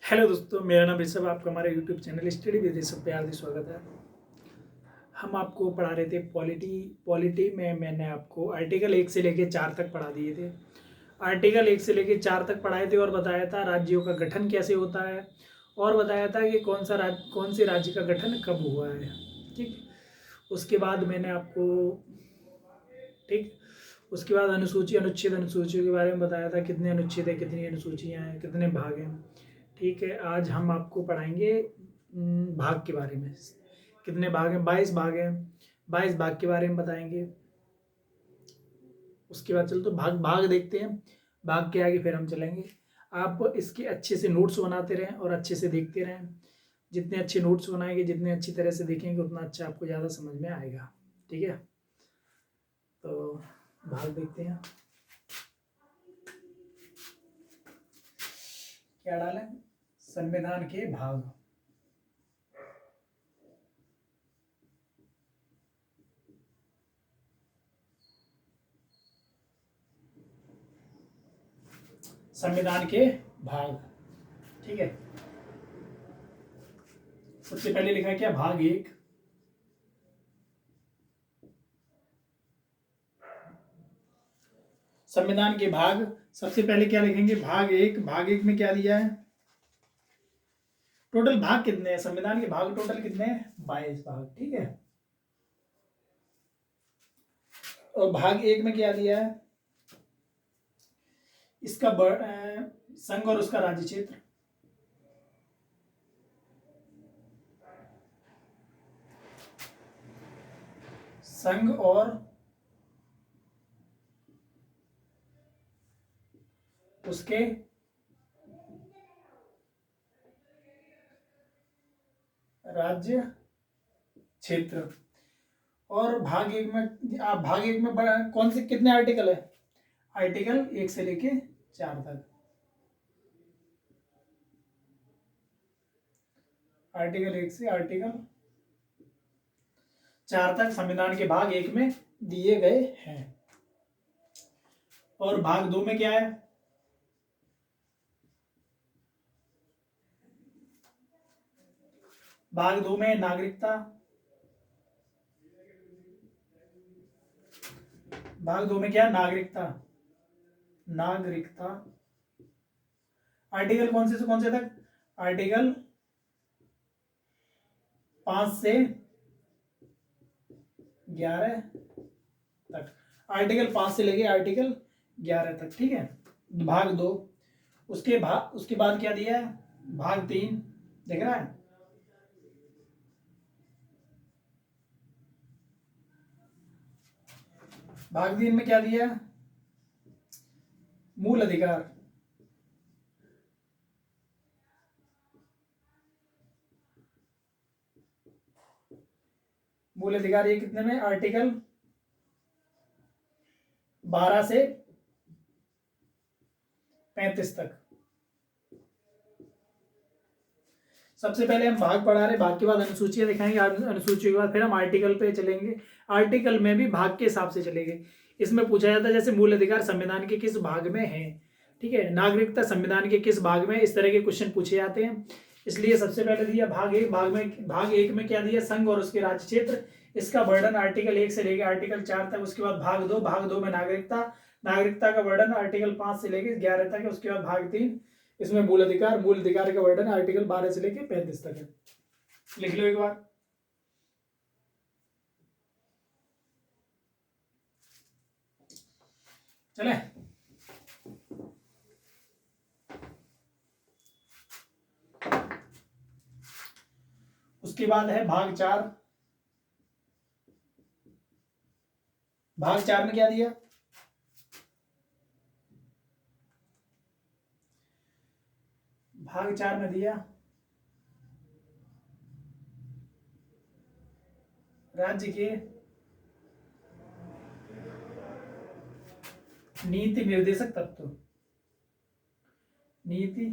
Hello दोस्तों, मेरा नाम ऋषभ। आपका हमारे YouTube channel study with Rishabh पे हार्दिक स्वागत है। हम आपको पढ़ा रहे थे पॉलिटी। पॉलिटी में मैंने आपको आर्टिकल 1 से लेके 4 तक पढ़ा दिए थे। आर्टिकल 1 से लेके 4 तक पढ़ाए थे और बताया था राज्यों का गठन कैसे होता है, और बताया था कि कौन से राज्य का गठन कब हुआ है। ठीक। उसके बाद मैंने आपको ठीक उसके बाद अनुसूची, अनुच्छेद, अनुसूचियों के बारे में बताया था। कितने अनुच्छेद है, कितनी अनुसूचियाँ हैं, कितने भाग हैं। ठीक है, आज हम आपको पढ़ाएंगे भाग के बारे में। कितने भाग हैं? 22 भाग हैं। 22 भाग के बारे में बताएंगे। उसके बाद चलो तो भाग भाग देखते हैं। भाग के आगे फिर हम चलेंगे। आप इसके अच्छे से नोट्स बनाते रहें और अच्छे से देखते रहें। जितने अच्छे नोट्स बनाएंगे, जितने अच्छी तरह से देखेंगे, उतना अच्छा आपको ज़्यादा समझ में आएगा। ठीक है, तो भाग देखते हैं। क्या डालें? संविधान के भाग। संविधान के भाग। ठीक है, सबसे पहले लिखा है क्या? भाग 1। संविधान के भाग। सबसे पहले क्या लिखेंगे? भाग 1। भाग 1 में क्या दिया है? टोटल भाग कितने हैं? संविधान के भाग टोटल कितने हैं? 22 भाग। ठीक है, और भाग 1 में क्या दिया है? इसका संघ और उसका राज्य क्षेत्र। संघ और उसके राज्य क्षेत्र। और भाग 1 में आप भाग 1 में कौन से कितने आर्टिकल है? आर्टिकल 1 से लेके 4 तक। आर्टिकल 1 से आर्टिकल 4 तक संविधान के भाग 1 में दिए गए हैं। और भाग 2 में क्या है? भाग 2 में नागरिकता। भाग 2 में क्या? नागरिकता। नागरिकता। आर्टिकल कौन से कौन से तक? आर्टिकल 5 से 11 तक। आर्टिकल 5 से लेके आर्टिकल 11 तक। ठीक है, भाग 2। उसके बाद क्या दिया है? भाग 3। देख रहा है? भाग 3 में क्या दिया है? मूल अधिकार। मूल अधिकार ये कितने में? आर्टिकल 12 से 35 तक। सबसे पहले हम भाग पढ़ा रहे, भाग के बाद अनुसूचियां दिखाएंगे, अनुसूची के बाद फिर हम आर्टिकल पे चलेंगे। आर्टिकल में भी भाग के हिसाब से चलेंगे। इसमें पूछा जाता है जैसे मूल अधिकार संविधान के किस भाग में है। ठीक है, नागरिकता संविधान के किस भाग में? इस तरह के क्वेश्चन पूछे जाते हैं। इसलिए सबसे पहले दिया भाग 1। भाग 1 में क्या दिया? संघ और उसके राज्य क्षेत्र। इसका वर्णन आर्टिकल 1 से लेकर आर्टिकल 4 तक। उसके बाद भाग 2। भाग 2 में नागरिकता। नागरिकता का वर्णन आर्टिकल 5 से लेकर 11 तक है। उसके बाद भाग 3, इसमें मूल अधिकार। मूल अधिकार का वर्णन आर्टिकल 12 से लेकर 35 तक है। लिख लो एक बार। चले, उसके बाद है भाग 4। भाग 4 में क्या दिया? भाग 4 में दिया राज्य के नीति निर्देशक तत्व। नीति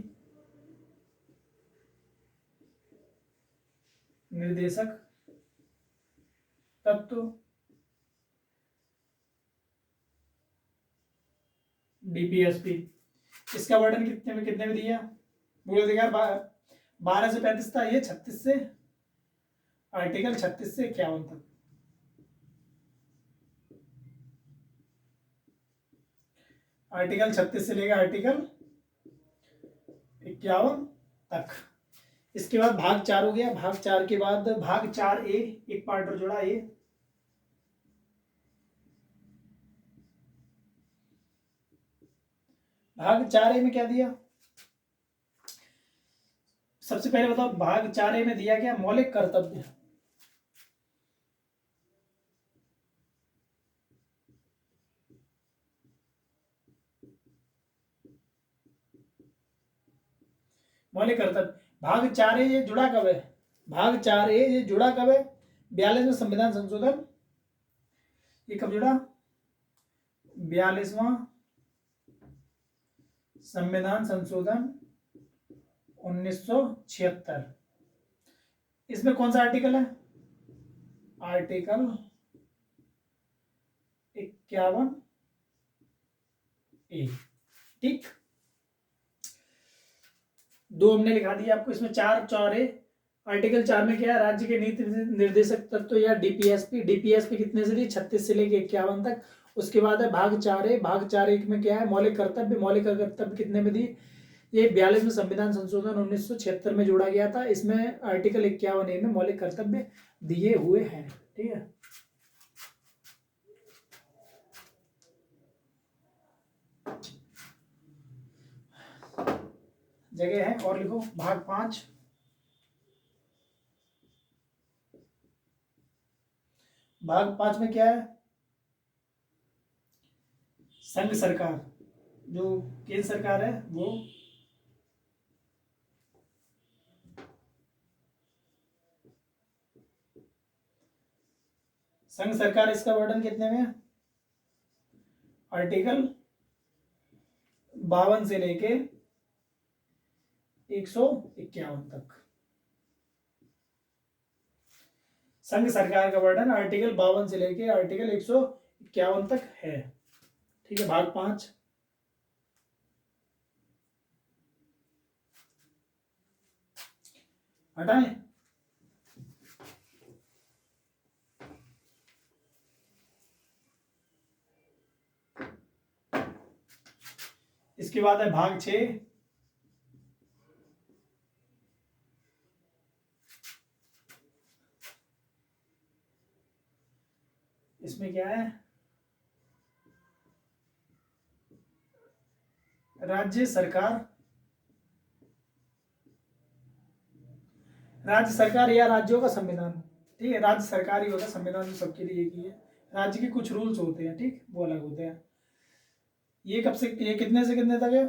निर्देशक तत्व, डीपीएसपी। इसका वर्णन कितने में दिया? मूलाधिकार 12 से 35 था, ये 36 से आर्टिकल 36 से 51 तक। आर्टिकल 36 से लेकर आर्टिकल 51 तक। इसके बाद भाग 4 हो गया। भाग 4 के बाद भाग 4A, एक पार्ट और जोड़ा ए। भाग 4A में क्या दिया? सबसे पहले बताओ, भाग 4A में दिया क्या? मौलिक कर्तव्य। मौलिक कर्तव्य। भाग 4A ये जुड़ा कब है? भाग 4A ये जुड़ा कब है? 42वें संविधान संशोधन। ये कब जुड़ा? 42वां संविधान संशोधन 1976। इसमें कौन सा आर्टिकल है? Article 51A। ठीक, 2 हमने लिखा दिया आपको। इसमें 4 है। आर्टिकल 4 में क्या है? राज्य के नीति निर्देशक तत्व या डीपीएसपी। डीपीएसपी कितने से दी? 36 से लेके 51 तक। उसके बाद है भाग 4A। भाग 4A में क्या है? मौलिक कर्तव्य। मौलिक कर्तव्य कितने में दी? ये 42वें संविधान संशोधन 1976 में जोड़ा गया था। इसमें आर्टिकल 51A में मौलिक कर्तव्य दिए हुए हैं। ठीक है, जगह है और लिखो। भाग 5। भाग 5 में क्या है? संघ सरकार, जो केंद्र सरकार है वो संघ सरकार। इसका वर्णन कितने में? आर्टिकल 52 से लेके 151 तक। संघ सरकार का वर्णन आर्टिकल 52 से लेके आर्टिकल 151 तक है। ठीक है, भाग 5। हटाएं। इसके बाद है भाग 6। इसमें क्या है? राज्य सरकार। राज्य सरकार या राज्यों का संविधान। ठीक है, राज्य सरकार ही होता है, संविधान तो सबके लिए एक ही है। राज्य के कुछ रूल्स होते हैं, ठीक, वो अलग होते हैं। ये कब से, ये कितने से कितने तक है?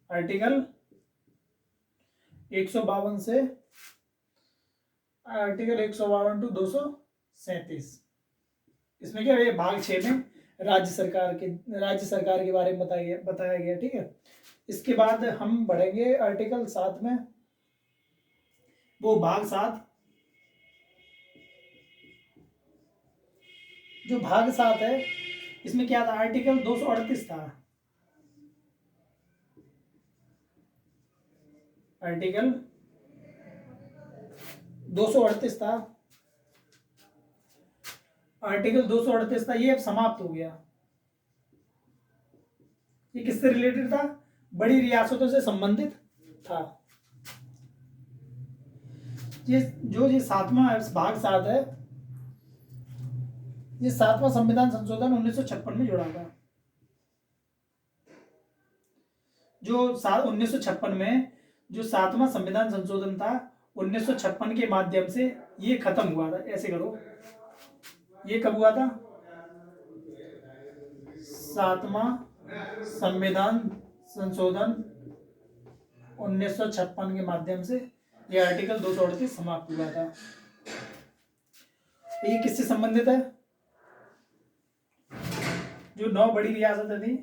आर्टिकल 152 से आर्टिकल 152 टू 237। इसमें क्या है? भाग 6 में राज्य सरकार के बारे में बताया गया। ठीक है, इसके बाद हम बढ़ेंगे आर्टिकल 7 में। वो भाग 7, जो भाग 7 है, इसमें क्या था? आर्टिकल 238 था। आर्टिकल 238 था। आर्टिकल 238 था, ये अब समाप्त हो गया। ये किससे रिलेटेड था? बड़ी रियासतों से संबंधित था। ये जो ये 7वां भाग 7 है, ये 7वां संविधान संशोधन 1956 में जोड़ा था। जो 1956 में जो 7वां संविधान संशोधन था 1956 के माध्यम से ये खत्म हुआ था। ऐसे करो, ये कब हुआ था? 7वां संविधान संशोधन 1956 के माध्यम से ये आर्टिकल 238 समाप्त हुआ था। ये किससे संबंधित है? जो 9 बड़ी रियासतें थी,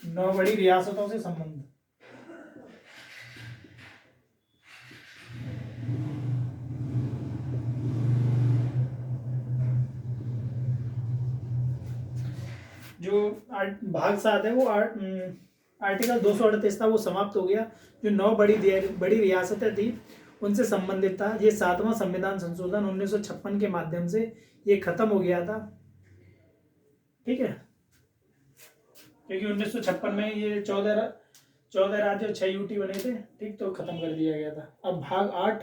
नौ बड़ी रियासतों से संबंध। जो भाग 7 है वो आर्टिकल 238 था, वो समाप्त हो गया। जो 9 बड़ी रियासतें थी उनसे संबंधित था। ये 7वां संविधान संशोधन 1956 के माध्यम से ये खत्म हो गया था। ठीक है, क्योंकि 1956 में ये 14 राज्य और 6 यूटी बने थे। ठीक, तो खत्म कर दिया गया था। अब भाग 8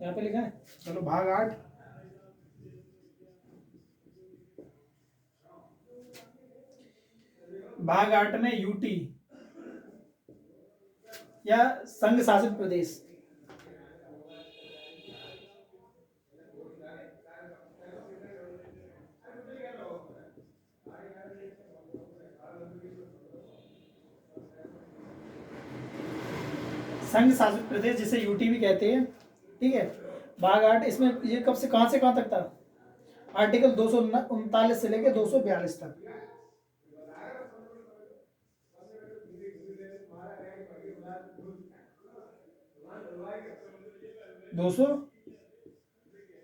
यहाँ पे लिखा है, चलो भाग 8। भाग 8 में यूटी या संघ शासित प्रदेश। संघ शासित प्रदेश जिसे यूटी भी कहते हैं। ठीक है, भाग 8 इसमें ये कब से कहां तक था? आर्टिकल 239 से लेके 242 तक। दो सौ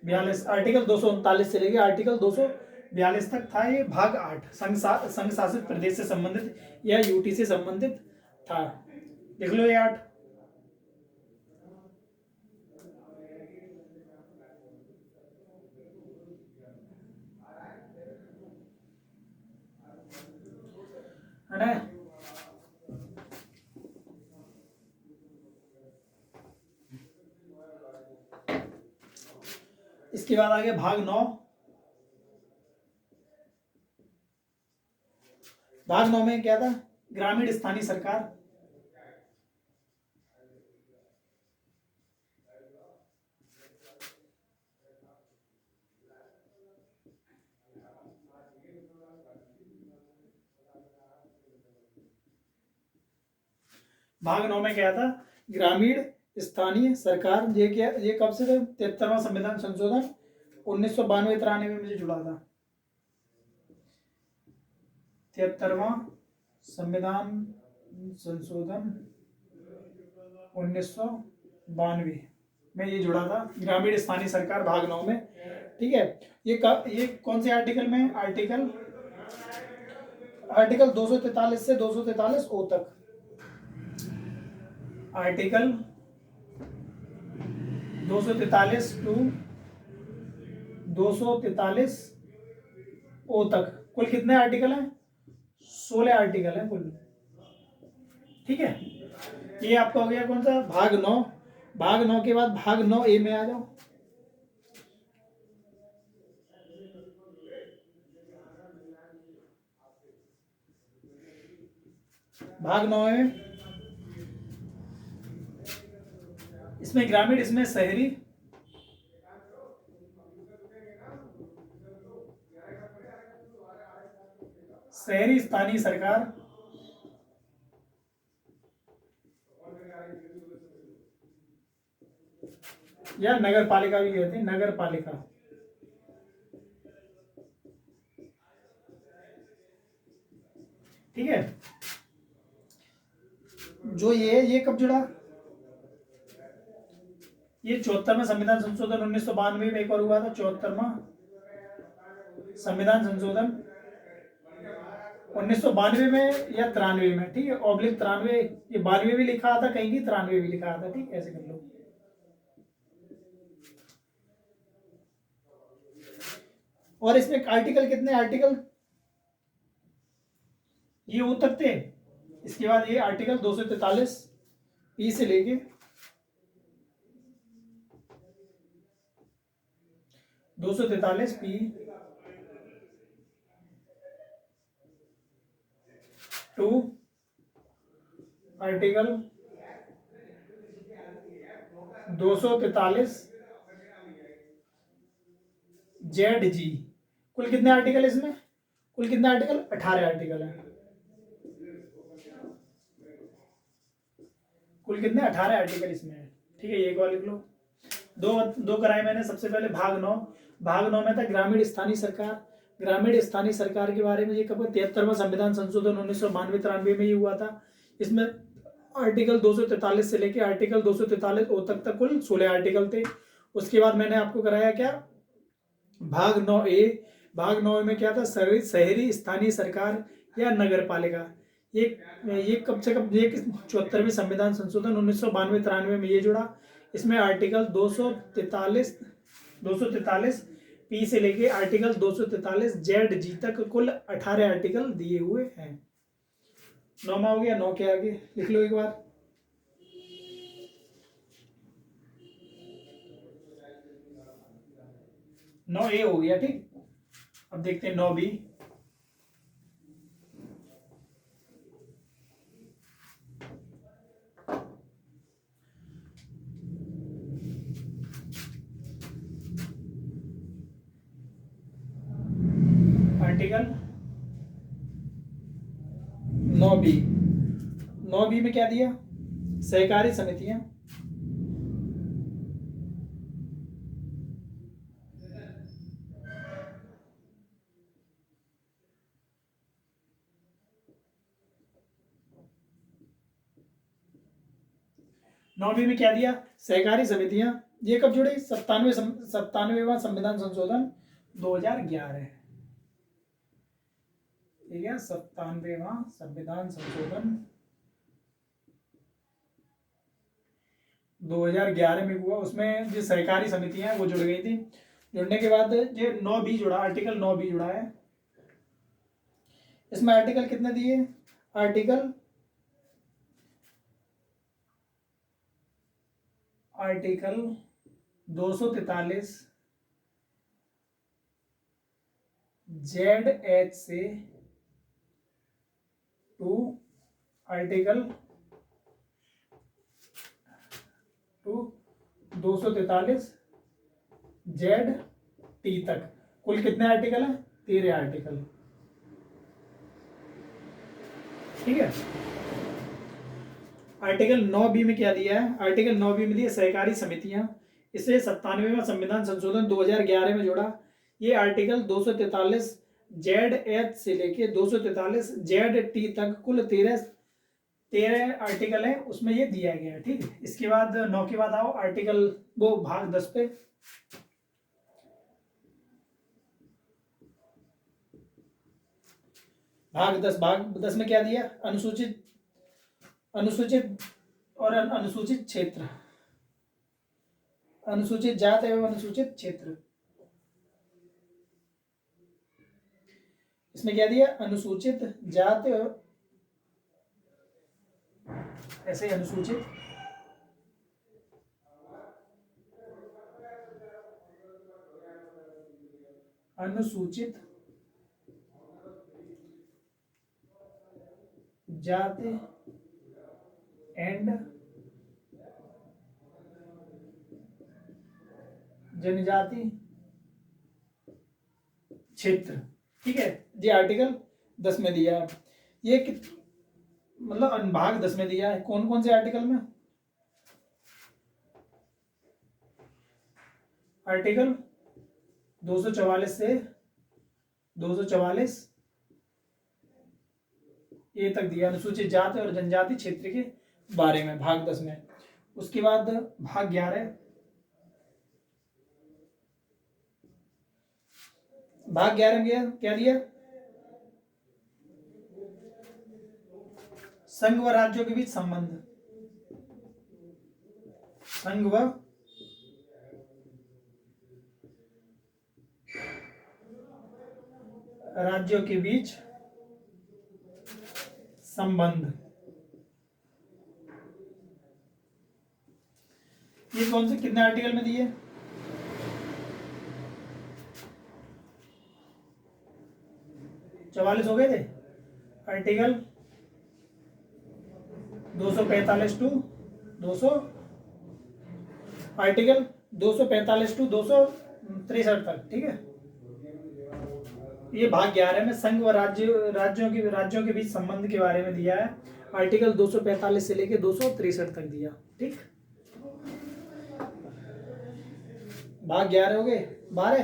बयालीस, आर्टिकल 239 से लेके आर्टिकल 242 तक था ये भाग 8। संघ शासित प्रदेश से संबंधित या यूटी से संबंधित था। देख लो ये 8। है ना? इसके बाद आगे भाग 9। भाग 9 में क्या था? ग्रामीण स्थानीय सरकार। भाग 9 में क्या था? ग्रामीण स्थानीय सरकार। ये क्या, ये कब से था? 73वां संविधान संशोधन 1992-93 में मुझे जुड़ा था। 73वां संविधान संशोधन 1992 में ये जुड़ा था, ग्रामीण स्थानीय सरकार भाग 9 में। ठीक है, ये कौन से आर्टिकल में? आर्टिकल 243 से 243 ओ तक। आर्टिकल 243 टू 243 ओ तक। कुल कितने आर्टिकल हैं? 16 आर्टिकल हैं कुल। ठीक है, ये आपका हो गया कौन सा? भाग 9। भाग 9 के बाद भाग 9 ए में आ जाओ। भाग 9 में इसमें ग्रामीण, इसमें शहरी। शहरी स्थानीय सरकार या नगर पालिका भी कहते हैं, नगर पालिका। ठीक है, जो ये कब जुड़ा? ये 74वां संविधान संशोधन 1992 में एक और हुआ था। 74वां संविधान संशोधन 1992 में या 93 में। ठीक है, ऑब्लिक 93, ये 92 भी लिखा था कहीं, 93 भी लिखा था। ठीक, ऐसे कर लो। और इसमें आर्टिकल कितने? आर्टिकल ये वो तक थे। इसके बाद ये आर्टिकल 243 पी से लेके 243 पी टू आर्टिकल 243 जेड जी। कुल कितने आर्टिकल इसमें? कुल कितने आर्टिकल? 18 आर्टिकल है। कुल कितने? 18 आर्टिकल इसमें है। ठीक है, ये एक और लिख लो। दो कराए मैंने। सबसे पहले भाग 9। भाग 9 में था ग्रामीण स्थानीय सरकार। ग्रामीण स्थानीय सरकार के बारे में ये कब? 73वां संविधान संशोधन 1992-93 में ये हुआ था। इसमें आर्टिकल 243 से लेके आर्टिकल 243 ओ तक कुल 16 आर्टिकल थे। उसके बाद मैंने आपको कराया क्या? भाग 9 ए। भाग 9 में क्या था, शहरी शहरी स्थानीय सरकार या नगर पालिका। ये कब से कब, ये 74वें संविधान संशोधन 1992-93 में ये जुड़ा। इसमें आर्टिकल 243 पी से लेके आर्टिकल 243 जेड जी तक कुल 18 आर्टिकल दिए हुए हैं। 9 में हो गया, 9 के आगे लिख लो एक बार। 9A हो गया, ठीक। अब देखते हैं 9B। Article 9B। 9B में क्या दिया, सहकारी समितियां। नौवीं में क्या दिया, सहकारी समितियां। ये कब जुड़ी, 97वां संविधान संशोधन 2011। ठीक है, 97वां संविधान संशोधन 2011 में हुआ। उसमें जो सहकारी समितियां हैं वो जुड़ गई थी। जुड़ने के बाद जो 9B जुड़ा, आर्टिकल 9B जुड़ा है। इसमें आर्टिकल कितने दिए, आर्टिकल 243 ZH से टू आर्टिकल 243 ZT तक कुल कितने आर्टिकल हैं, 13 आर्टिकल। ठीक है। आर्टिकल 9B में क्या दिया है, आर्टिकल 9B में दिया सहकारी समितियां। इसे 97वां संविधान संशोधन 2011 में जोड़ा। ये आर्टिकल 243 ZH से लेके 243 ZT तक कुल 13 आर्टिकल है, उसमें ये दिया गया है। ठीक है। इसके बाद 9 के बाद आओ आर्टिकल वो भाग 10 पे। भाग 10 में क्या दिया, अनुसूचित और अनुसूचित क्षेत्र, अनुसूचित जात एवं अनुसूचित क्षेत्र। इसमें क्या दिया, अनुसूचित जात, ऐसे अनुसूचित जाति एंड जनजाति क्षेत्र। ठीक है, ये आर्टिकल 10 में दिया है। ये मतलब अनुभाग 10 में दिया है। कौन कौन से आर्टिकल में, आर्टिकल 244 से 244 ये तक दिया, अनुसूचित जाति और जनजाति क्षेत्र के बारे में, भाग 10 में। उसके बाद भाग 11, भाग 11 में क्या दिया, संघ व राज्यों के बीच संबंध, संघ व राज्यों के बीच संबंध। ये कौन से कितने आर्टिकल में दिए, 44 हो गए थे। आर्टिकल 245 टू 200, आर्टिकल 245 टू 263 तक। ठीक है। ये भाग 11 में संघ व राज्यों के बीच संबंध के बारे में दिया है। आर्टिकल 245 से लेके 263 तक दिया। ठीक, भाग 11 हो गए। 12,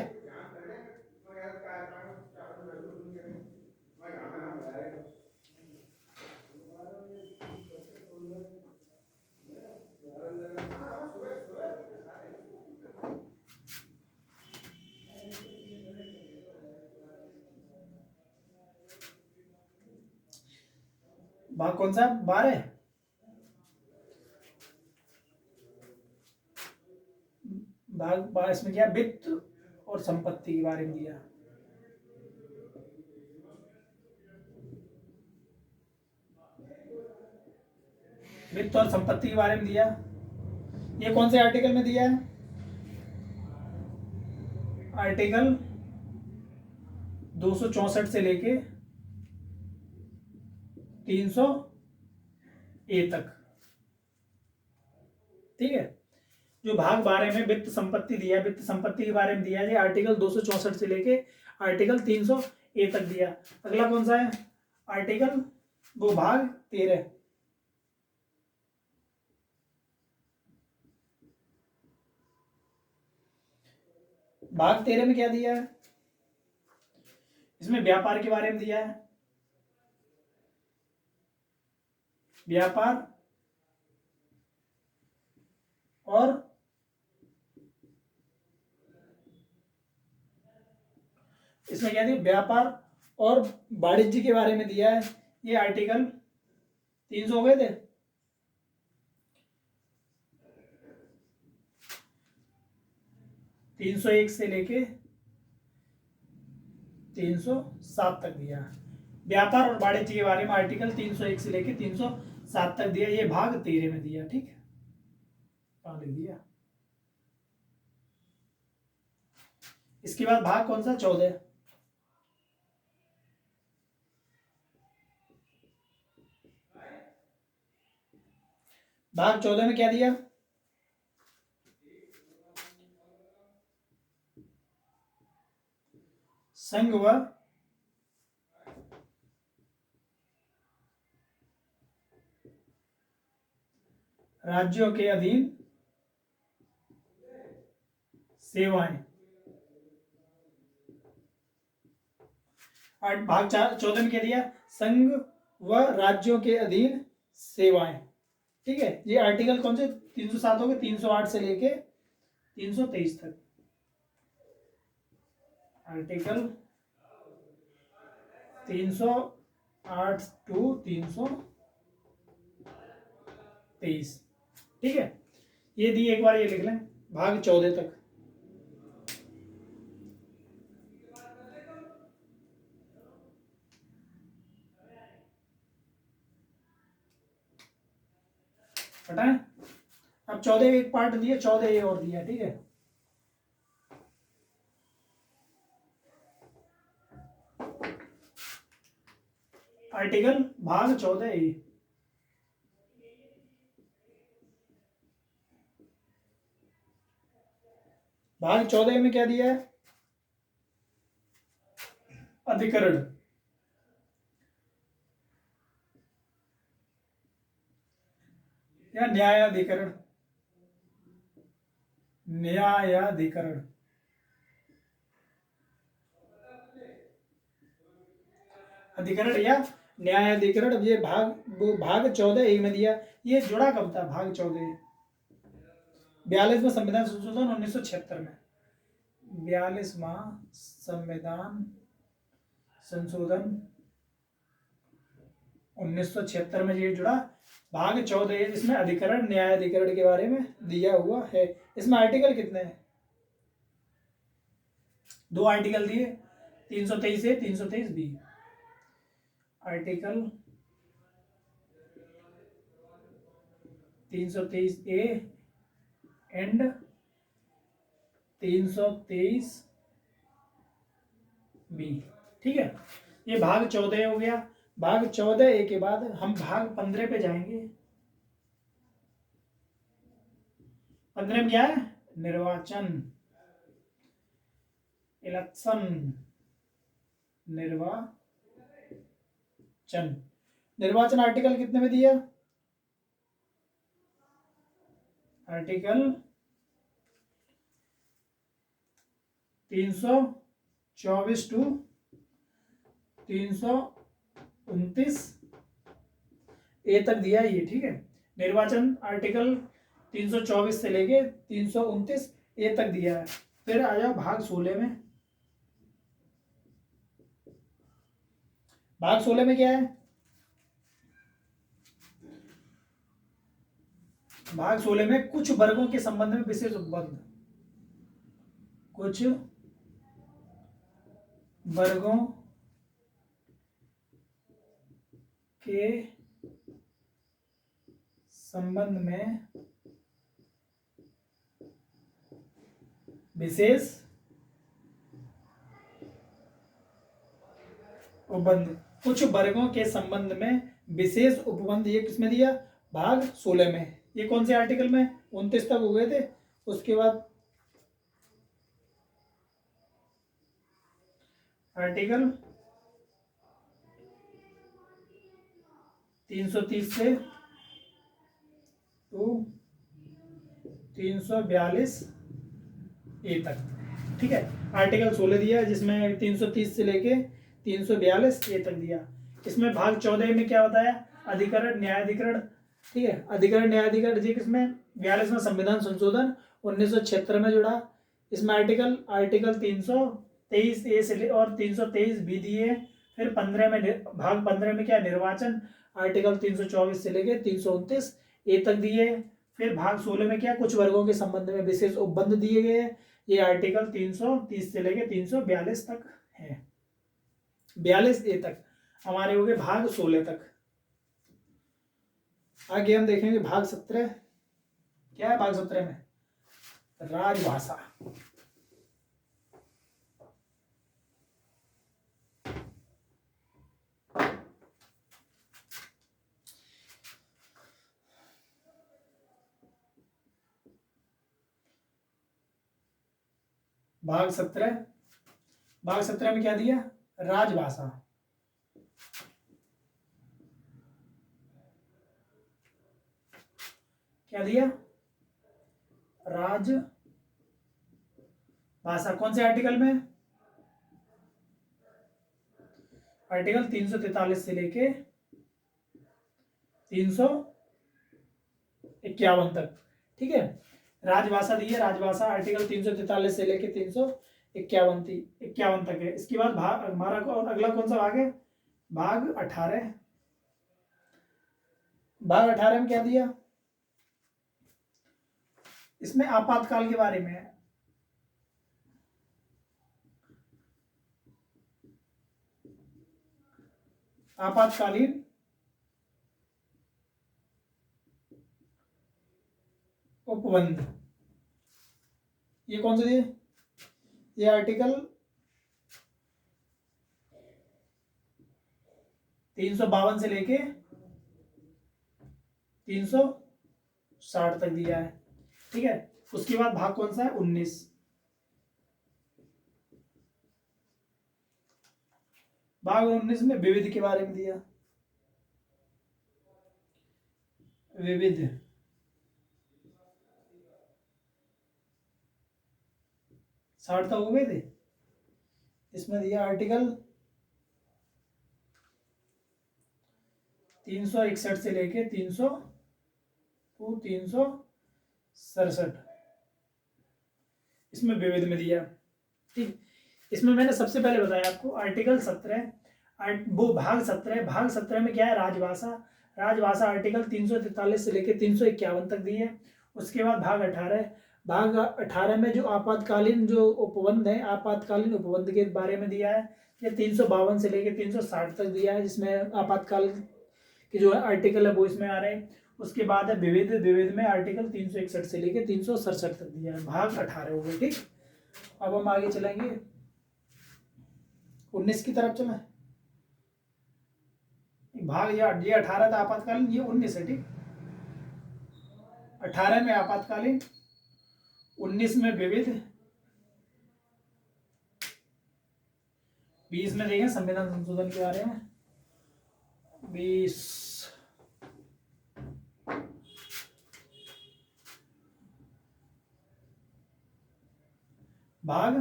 भाग कौन सा? 12। भाग 12 इसमें क्या? वित्त और संपत्ति के बारे में दिया। वित्त और संपत्ति के बारे में दिया। ये कौन से आर्टिकल में दिया है? आर्टिकल 264 से लेके 300 तक। ठीक है। जो भाग 12 में वित्त संपत्ति दिया, वित्त संपत्ति के बारे में दिया है, आर्टिकल 264 से लेके आर्टिकल 300 तक दिया। अगला कौन सा है? आर्टिकल वो भाग 13। भाग 13 में क्या दिया है? इसमें व्यापार के बारे में दिया है। व्यापार और इसमें क्या दिया? व्यापार और वाणिज्य के बारे में दिया है। ये आर्टिकल 300 हो गए थे। तीन सौ एक से लेके 307 तक दिया। व्यापार और वाणिज्य के बारे में आर्टिकल 301 से लेके 307 तक दिया। ये भाग 13 में दिया। ठीक है, कहाँ लिख दिया? इसके बाद भाग कौन सा? 14। भाग 14 में क्या दिया? संघ व राज्यों के अधीन सेवाएं। और भाग 14 में क्या दिया? संघ व राज्यों के अधीन सेवाएं। ठीक है, ये आर्टिकल कौन से? 307 हो गए। 308 से लेके 323 तक। Article 308 to 323। ठीक है, ये दी, एक बार ये लिख लें, भाग 14 तक। हटाएं। अब 14 एक पार्ट दिया, 14 ये और दिया। ठीक है, आर्टिकल भाग 14 ए। भाग 14 में क्या दिया है? अधिकरण। या न्यायाधिकरण। न्यायाधिकरण। अधिकरण या न्यायाधिकरण। ये भाग 14 ए में दिया। ये जुड़ा कब था? भाग 14 42वां संविधान संशोधन 1976 में। 42वां संविधान संशोधन 1976 में ये जुड़ा। भाग 14 इसमें अधिकरण न्यायाधिकरण के बारे में दिया हुआ है। इसमें आर्टिकल कितने हैं? 2 आर्टिकल दिए, 323 A, 323 B. Article 323 A and 323 B. ठीक है, ये भाग 14 हो गया। भाग 14 ए के बाद हम भाग 15 पे जाएंगे। 15 में क्या है? निर्वाचन, इलेक्शन, निर्वाचन। निर्वाचन आर्टिकल कितने में दिया? आर्टिकल 324 टू 329 ए तक दिया ये। ठीक है, निर्वाचन आर्टिकल 324 से लेके 329 ए तक दिया है। फिर आ जाओ भाग 16 में। भाग 16 में क्या है? भाग 16 में कुछ वर्गों के संबंध में विशेष उपबंध, कुछ वर्गों के संबंध में विशेष उपबंध, कुछ वर्गों के संबंध में विशेष उपबंध, ये किसमें दिया? भाग 16 में। ये कौन से आर्टिकल में? 29 तक हो गए थे। उसके बाद आर्टिकल 330 से टू 342 ए तक, ठीक है। आर्टिकल 16 दिया जिसमें 330 से लेके 342 ए तक दिया। इसमें भाग 14 में क्या बताया? अधिकरण न्यायाधिकरण, ठीक है। अधिकरण न्यायाधिकरण जी किसमें? 42 में संविधान संशोधन 1976 में जुड़ा। इसमें आर्टिकल 323 ए से और 323 बी दिए। फिर 15 में भाग 15 में क्या? निर्वाचन, आर्टिकल 324 से लेके 329 ए तक दिए। फिर भाग 16 में क्या? कुछ वर्गों के संबंध में विशेष उपबंध दिए गए। ये आर्टिकल 330 से लेके 342 तक है। 42 ए तक हमारे हो गए भाग 16 तक। आगे हम देखेंगे भाग 17। क्या है भाग 17 में? राजभाषा। भाग 17 में क्या दिया? राजभाषा। क्या दिया? राजभाषा। कौन से आर्टिकल में? आर्टिकल 343 से लेके 351 तक, ठीक है। राजभाषा दी है। राजभाषा आर्टिकल 343 से लेके 351 तक है। इसके बाद भाग हमारा अगला कौन सा भाग है? भाग 18। भाग 18 में क्या दिया? इसमें आपातकाल के बारे में है। आपातकालीन उपबंध, ये कौन सा दिए? ये आर्टिकल 352 से लेके 360 तक दिया है, ठीक है। उसके बाद भाग कौन सा है? 19। भाग 19 में विविध के बारे में दिया। विविध, साठ तक हो गए थे। इसमें दिया आर्टिकल 361 से लेके 367, इसमें विविध में दिया, ठीक। इसमें मैंने सबसे पहले बताया आपको आर्टिकल 17, वो भाग 17। भाग 17 में क्या है? राजभाषा। राजभाषा आर्टिकल 343 से लेके 351 तक दी है। उसके बाद भाग 18। भाग 18 में जो आपातकालीन जो उपबंध है, आपातकालीन उपबंध के बारे में दिया है। ये 352 से लेके 360 तक दिया है, जिसमें आपातकाल के जो है आर्टिकल है वो इसमें आ रहे हैं। उसके बाद है विविध। विविध में आर्टिकल 361 से लेके 367 तक दिया है। भाग 18 हो गए, ठीक। अब हम आगे चलेंगे 19 की तरफ। चला भाग ये 18 था आपातकालीन, ये 19 है, ठीक। 18 में आपातकालीन, 19 में विविध, 20 में देखें संविधान संशोधन के बारे में। 20 भाग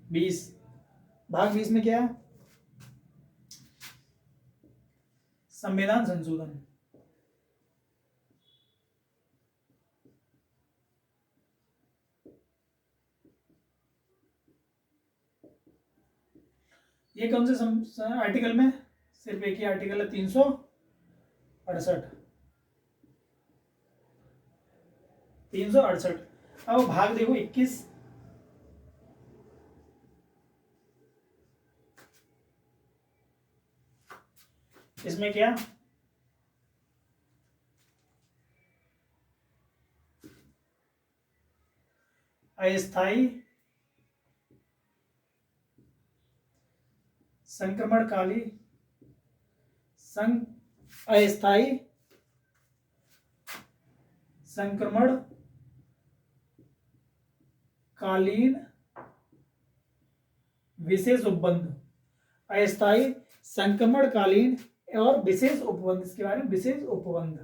20। भाग 20 में क्या है? संविधान संशोधन। ये कौन से आर्टिकल में? सिर्फ एक ही आर्टिकल है, 368। 368। अब भाग देखो 21, इसमें क्या, अस्थाई संक्रमणकाली अस्थाई संक्रमण कालीन विशेष उपबंध, अस्थाई संक्रमणकालीन और विशेष उपबंध, इसके बारे में विशेष उपबंध,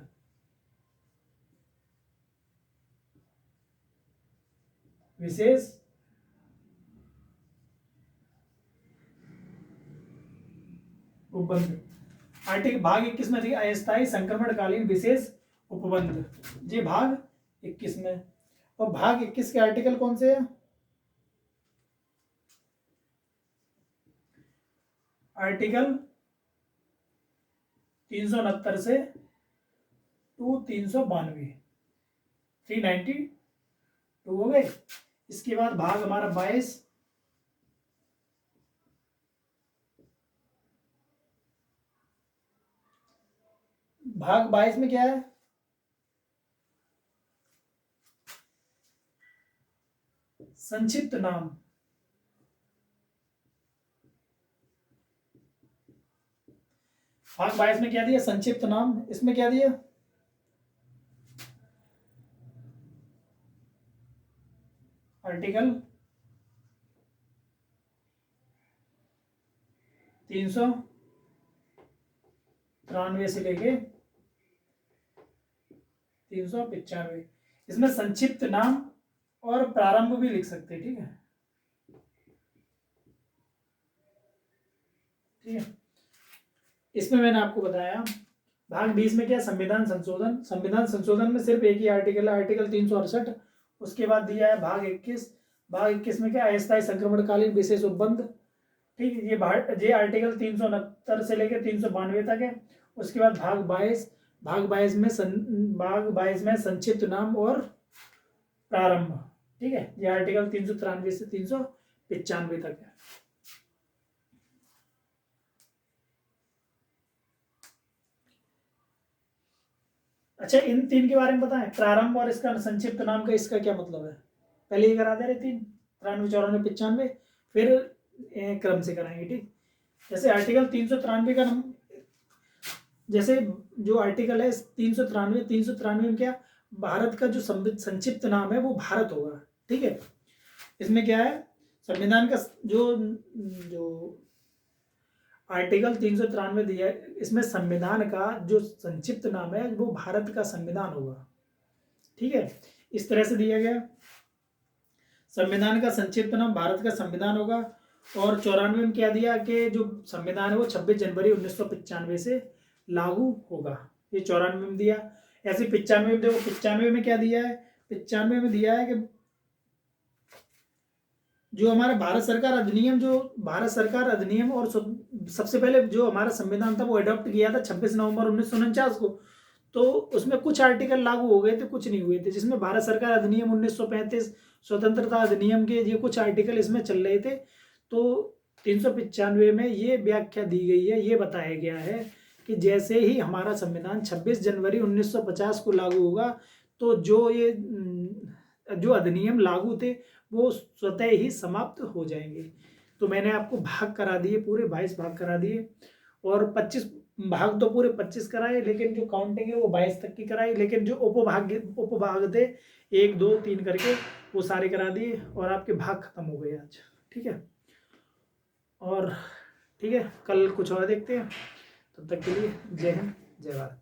विशेष उपबंध। आर्टिकल भाग 21 में थी अस्थायी संक्रमणकालीन विशेष उपबंध, ये भाग 21 में। और भाग 21 के आर्टिकल कौन से हैं? आर्टिकल 369 से 392, 392 हो गए। इसके बाद भाग हमारा 22, भाग 22 में क्या है, संक्षिप्त नाम, भाग 22 में क्या दिया, संक्षिप्त नाम। इसमें क्या दिया, आर्टिकल 393 से लेके 395, इसमें संक्षिप्त नाम और प्रारंभ भी लिख सकते हैं, ठीक है, ठीक है। इसमें मैंने आपको बताया भाग 20 में क्या, संविधान संशोधन। संविधान संशोधन में सिर्फ एक ही आर्टिकल है, आर्टिकल 368। उसके बाद दिया है भाग 21, भाग 21 में क्या, अस्थायी संक्रमणकालीन विशेष उपबंध, ठीक है। ये आर्टिकल 369 से लेकर 392 तक है। उसके बाद भाग 22, भाग 22 में संक्षिप्त नाम और प्रारंभ, ठीक है। ये आर्टिकल 393 से 395 तक है। अच्छा, इन तीन के बारे में बताएं, प्रारंभ और इसका संक्षिप्त नाम का इसका क्या मतलब है। पहले ये करा दे रहे 3, 93, 94, 95, फिर क्रम से कराएंगे, ठीक। जैसे आर्टिकल 393 का नाम, जैसे जो आर्टिकल है 393 में क्या, भारत का जो संक्षिप्त नाम है वो भारत होगा, ठीक है। इसमें क्या है, संविधान का जो आर्टिकल 393 दिया है, इसमें संविधान का जो संक्षिप्त नाम है वो भारत का संविधान होगा, ठीक है। इस तरह से दिया गया, संविधान का संक्षिप्त नाम भारत का संविधान होगा। और 94 में क्या दिया कि जो संविधान है वो 26 जनवरी 1995 से लागू होगा, ये 94 में दिया। ऐसे 95 में देखो, 95 में क्या दिया है, 95 में दिया है कि जो हमारा भारत सरकार अधिनियम और सबसे पहले जो हमारा संविधान था वो अडॉप्ट किया था 26 नवंबर 1949 को। तो उसमें कुछ आर्टिकल लागू हो गए थे, कुछ नहीं हुए थे, जिसमें भारत सरकार अधिनियम 1935, स्वतंत्रता अधिनियम के ये कुछ आर्टिकल इसमें चल रहे थे। तो 395 में ये व्याख्या दी गई है, ये बताया गया है कि जैसे ही हमारा संविधान 26 जनवरी 1950 को लागू होगा तो जो अधिनियम लागू थे वो स्वतः ही समाप्त हो जाएंगे। तो मैंने आपको भाग करा दिए, पूरे 22 भाग करा दिए, और 25 भाग तो पूरे 25 कराए, लेकिन जो काउंटिंग है वो 22 तक की कराई। लेकिन जो उपभाग थे 1, 2, 3 करके वो सारे करा दिए, और आपके भाग खत्म हो गए आज, ठीक है। और ठीक है, कल कुछ और देखते हैं, तब तक के लिए जय हिंद, जय भारत।